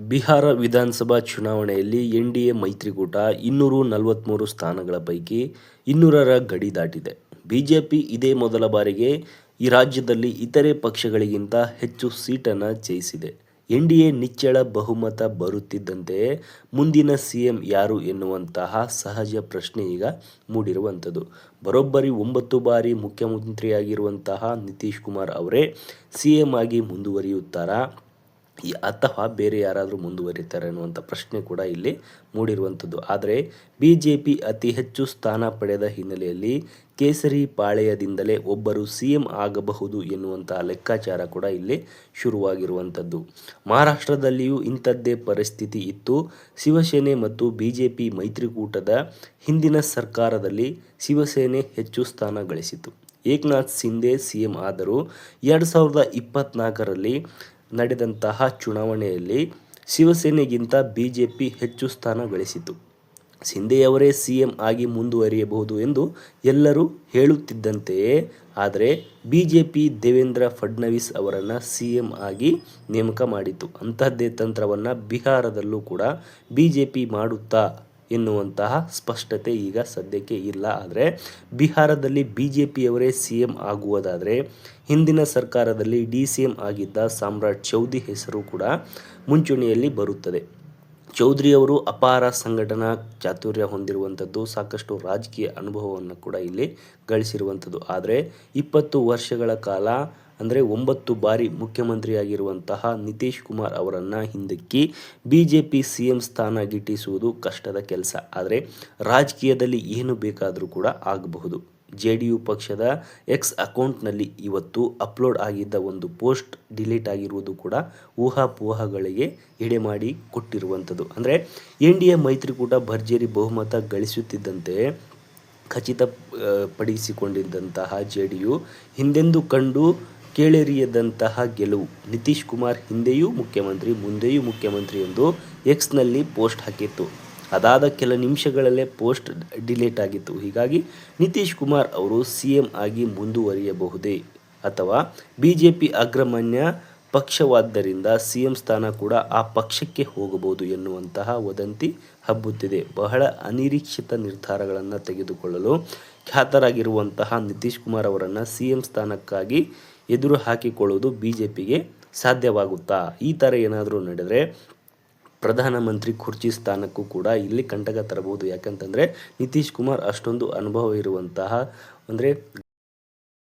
ಬಿಹಾರ ವಿಧಾನಸಭಾ ಚುನಾವಣೆಯಲ್ಲಿ ಎನ್‌ಡಿಎ ಮೈತ್ರಿಕೂಟ 243 ಸ್ಥಾನಗಳ ಪೈಕಿ 200ರ ಗಡಿ ದಾಟಿದೆ. ಬಿಜೆಪಿ ಇದೇ ಮೊದಲ ಬಾರಿಗೆ ಈ ರಾಜ್ಯದಲ್ಲಿ ಇತರೆ ಪಕ್ಷಗಳಿಗಿಂತ ಹೆಚ್ಚು ಸೀಟನ್ನು ಜಯಿಸಿದೆ. ಎನ್‌ಡಿಎ ನಿಚ್ಚಳ ಬಹುಮತ ಬರುತ್ತಿದ್ದಂತೆಯೇ ಮುಂದಿನ ಸಿಎಂ ಯಾರು ಎನ್ನುವಂತಹ ಸಹಜ ಪ್ರಶ್ನೆ ಈಗ ಮೂಡಿರುವಂಥದ್ದು. ಬರೋಬ್ಬರಿ 9 ಬಾರಿ ಮುಖ್ಯಮಂತ್ರಿಯಾಗಿರುವಂತಹ ನಿತೀಶ್ ಕುಮಾರ್ ಅವರೇ ಸಿಎಂ ಆಗಿ ಮುಂದುವರಿಯುತ್ತಾರಾ ಅಥವಾ ಬೇರೆ ಯಾರಾದರೂ ಮುಂದುವರಿತಾರೆ ಅನ್ನುವಂಥ ಪ್ರಶ್ನೆ ಕೂಡ ಇಲ್ಲಿ ಮೂಡಿರುವಂಥದ್ದು. ಆದರೆ ಬಿಜೆಪಿ ಅತಿ ಹೆಚ್ಚು ಸ್ಥಾನ ಪಡೆದ ಹಿನ್ನೆಲೆಯಲ್ಲಿ ಕೇಸರಿ ಪಾಳೆಯದಿಂದಲೇ ಒಬ್ಬರು ಸಿಎಂ ಆಗಬಹುದು ಎನ್ನುವಂಥ ಲೆಕ್ಕಾಚಾರ ಕೂಡ ಇಲ್ಲಿ ಶುರುವಾಗಿರುವಂಥದ್ದು. ಮಹಾರಾಷ್ಟ್ರದಲ್ಲಿಯೂ ಇಂಥದ್ದೇ ಪರಿಸ್ಥಿತಿ ಇತ್ತು. ಶಿವಸೇನೆ ಮತ್ತು ಬಿಜೆಪಿ ಮೈತ್ರಿಕೂಟದ ಹಿಂದಿನ ಸರ್ಕಾರದಲ್ಲಿ ಶಿವಸೇನೆ ಹೆಚ್ಚು ಸ್ಥಾನ ಗಳಿಸಿತು. ಏಕನಾಥ್ ಶಿಂದೆ ಸಿಎಂ ಆದರೂ 2024ರಲ್ಲಿ ನಡೆದಂತಹ ಚುನಾವಣೆಯಲ್ಲಿ ಶಿವಸೇನೆಗಿಂತ ಬಿಜೆಪಿ ಹೆಚ್ಚು ಸ್ಥಾನ ಗಳಿಸಿತು. ಶಿಂದೆಯವರೇ ಸಿಎಂ ಆಗಿ ಮುಂದುವರಿಯಬಹುದು ಎಂದು ಎಲ್ಲರೂ ಹೇಳುತ್ತಿದ್ದಂತೆಯೇ ಆದರೆ ಬಿಜೆಪಿ ದೇವೇಂದ್ರ ಫಡ್ನವೀಸ್ ಅವರನ್ನು ಸಿಎಂ ಆಗಿ ನೇಮಕ ಮಾಡಿತು. ಅಂತಹದ್ದೇ ತಂತ್ರವನ್ನು ಬಿಹಾರದಲ್ಲೂ ಕೂಡ ಬಿಜೆಪಿ ಮಾಡುತ್ತಾ ಎನ್ನುವಂತಹ ಸ್ಪಷ್ಟತೆ ಈಗ ಸದ್ಯಕ್ಕೆ ಇಲ್ಲ. ಆದರೆ ಬಿಹಾರದಲ್ಲಿ ಬಿಜೆಪಿಯವರೇ ಸಿಎಂ ಆಗುವುದಾದರೆ ಹಿಂದಿನ ಸರ್ಕಾರದಲ್ಲಿ ಡಿಸಿಎಂ ಆಗಿದ್ದ ಸಾಮ್ರಾಟ್ ಚೌಧರಿ ಹೆಸರು ಕೂಡ ಮುಂಚೂಣಿಯಲ್ಲಿ ಬರುತ್ತದೆ. ಚೌಧರಿಯವರು ಅಪಾರ ಸಂಘಟನಾ ಚಾತುರ್ಯ ಹೊಂದಿರುವಂಥದ್ದು, ಸಾಕಷ್ಟು ರಾಜಕೀಯ ಅನುಭವವನ್ನು ಕೂಡ ಇಲ್ಲಿ ಗಳಿಸಿರುವಂಥದ್ದು. ಆದರೆ 20 ವರ್ಷಗಳ ಕಾಲ ಅಂದರೆ 9 ಬಾರಿ ಮುಖ್ಯಮಂತ್ರಿಯಾಗಿರುವಂತಹ ನಿತೀಶ್ ಕುಮಾರ್ ಅವರನ್ನು ಹಿಂದಿಕ್ಕಿ ಬಿಜೆಪಿ ಸಿಎಂ ಸ್ಥಾನ ಗಿಟ್ಟಿಸುವುದು ಕಷ್ಟದ ಕೆಲಸ. ಆದರೆ ರಾಜಕೀಯದಲ್ಲಿ ಏನು ಬೇಕಾದರೂ ಕೂಡ ಆಗಬಹುದು. ಜೆಡಿಯು ಪಕ್ಷದ ಎಕ್ಸ್ ಅಕೌಂಟ್ನಲ್ಲಿ ಇವತ್ತು ಅಪ್ಲೋಡ್ ಆಗಿದ್ದ ಒಂದು ಪೋಸ್ಟ್ ಡಿಲೀಟ್ ಆಗಿರುವುದು ಕೂಡ ಊಹಾಪೋಹಗಳಿಗೆ ಎಡೆಮಾಡಿ ಕೊಟ್ಟಿರುವಂಥದ್ದು. ಅಂದರೆ ಎನ್‌ಡಿಎ ಮೈತ್ರಿಕೂಟ ಭರ್ಜರಿ ಬಹುಮತ ಗಳಿಸುತ್ತಿದ್ದಂತೆ ಖಚಿತಪಡಿಸಿಕೊಂಡಿದ್ದಂತಹ ಜೆಡಿಯು ಹಿಂದೆಂದೂ ಕಂಡು ಕೇಳರಿಯದಂತಹ ಗೆಲುವು. ನಿತೀಶ್ ಕುಮಾರ್ ಹಿಂದೆಯೂ ಮುಖ್ಯಮಂತ್ರಿ, ಮುಂದೆಯೂ ಮುಖ್ಯಮಂತ್ರಿ ಎಂದು ಎಕ್ಸ್ನಲ್ಲಿ ಪೋಸ್ಟ್ ಹಾಕಿತ್ತು. ಅದಾದ ಕೆಲ ನಿಮಿಷಗಳಲ್ಲೇ ಪೋಸ್ಟ್ ಡಿಲೀಟ್ ಆಗಿತ್ತು. ಹೀಗಾಗಿ ನಿತೀಶ್ ಕುಮಾರ್ ಅವರು ಸಿಎಂ ಆಗಿ ಮುಂದುವರಿಯಬಹುದೇ ಅಥವಾ ಬಿಜೆಪಿ ಅಗ್ರಮಾನ್ಯ ಪಕ್ಷವಾದ್ದರಿಂದ ಸಿಎಂ ಸ್ಥಾನ ಕೂಡ ಆ ಪಕ್ಷಕ್ಕೆ ಹೋಗಬಹುದು ಎನ್ನುವಂತಹ ವದಂತಿ ಹಬ್ಬುತ್ತಿದೆ. ಬಹಳ ಅನಿರೀಕ್ಷಿತ ನಿರ್ಧಾರಗಳನ್ನು ತೆಗೆದುಕೊಳ್ಳಲು ಖ್ಯಾತರಾಗಿರುವಂತಹ ನಿತೀಶ್ ಕುಮಾರ್ ಅವರನ್ನು ಸಿಎಂ ಸ್ಥಾನಕ್ಕಾಗಿ ಎದುರು ಹಾಕಿಕೊಳ್ಳುವುದು ಬಿಜೆಪಿಗೆ ಸಾಧ್ಯವಾಗುತ್ತಾ? ಈ ಥರ ಏನಾದರೂ ನಡೆದರೆ ಪ್ರಧಾನಮಂತ್ರಿ ಕುರ್ಚಿ ಸ್ಥಾನಕ್ಕೂ ಕೂಡ ಇಲ್ಲಿ ಕಂಟಕ ತರಬಹುದು. ಯಾಕಂತಂದರೆ ನಿತೀಶ್ ಕುಮಾರ್ ಅಷ್ಟೊಂದು ಅನುಭವ ಇರುವಂತಹ ಅಂದರೆ